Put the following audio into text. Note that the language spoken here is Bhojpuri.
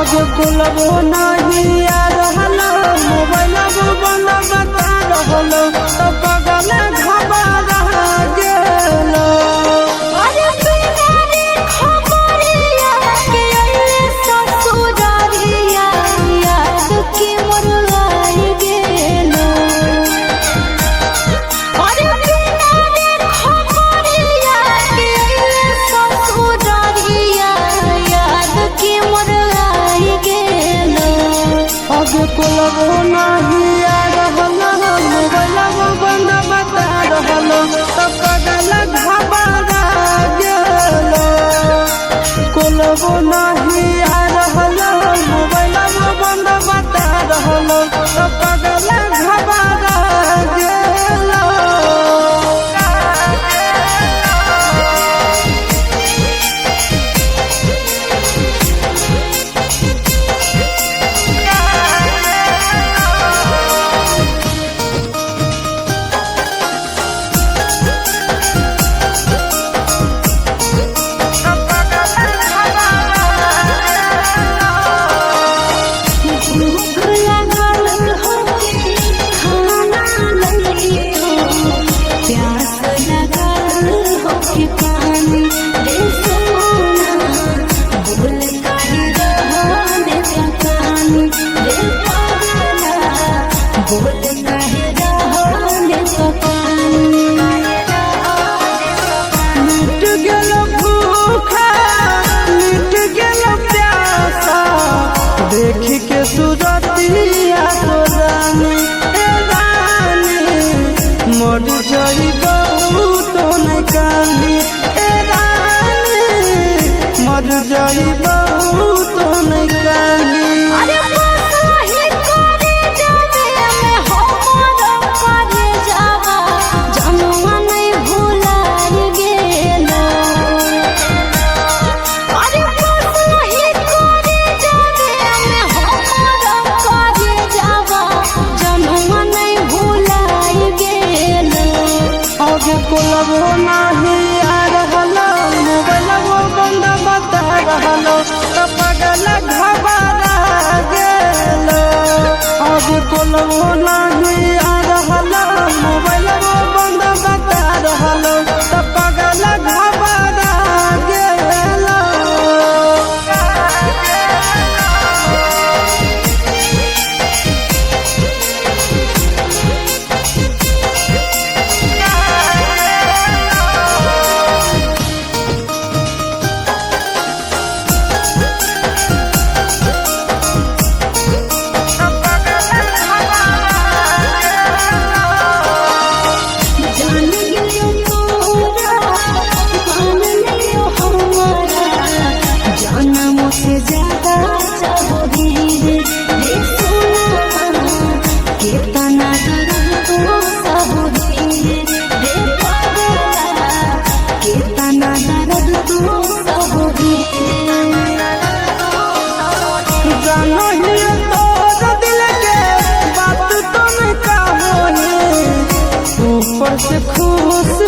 आज कुलबो नहीं आ रहलो मोबाइल बंद बता रहलो तो पगल घबरा गेलो। अरे बिना रे खबरिया के अइले ससुरारिया याद के मोर आई गेलो। अरे बिना रे खबरिया के अइले ससुरारिया याद के मोर आई गेलो। आज कुलबो नहीं आ रहलो मोबाइल बंद बता रहलो तो पगल घबरा गेलो। कुलबो नहीं आ रहलो मोबाइल बंद बता रहलो तो पगल घबरा गेलो। भूख लागल हो खाना लइयो, प्यास लागल हो पानी दे सोना। बोल काहे रहने सकानी रे पागला, बोल काहे रहने सकानी। मिट गेलो भूखा मिट गेलो प्यासा देख के सूरतिया तो रानी ए रानी मर जाइबो तो नहीं कानी ए रानी मर जाइबो तो नहीं कानी। अरे बसही करे जावे में हमर करे जावा जनुआ नहीं भुलाइ गेलो। अरे बसही करे जावे में हमर करे जावा जनुआ नहीं भुलाइ गेलो। आज कुलबो नहीं आ रहलो मोबाइल बंद बता रहलो तो पगल घबरा गेलो। आज कुलबो नहीं आ रहलो मोबाइल बंद बता रहलो तो पगल घबरा गेलो। जान लियो तोरा मान लियो हमारा जनमों से ज्यादा चाहोगी रे सोना। कितना दर्द तो सहोगी रे पागला, कितना दर्द तो सहोगी। जानो ही तोर दिल के बात तुम का होई ऊपर से खुश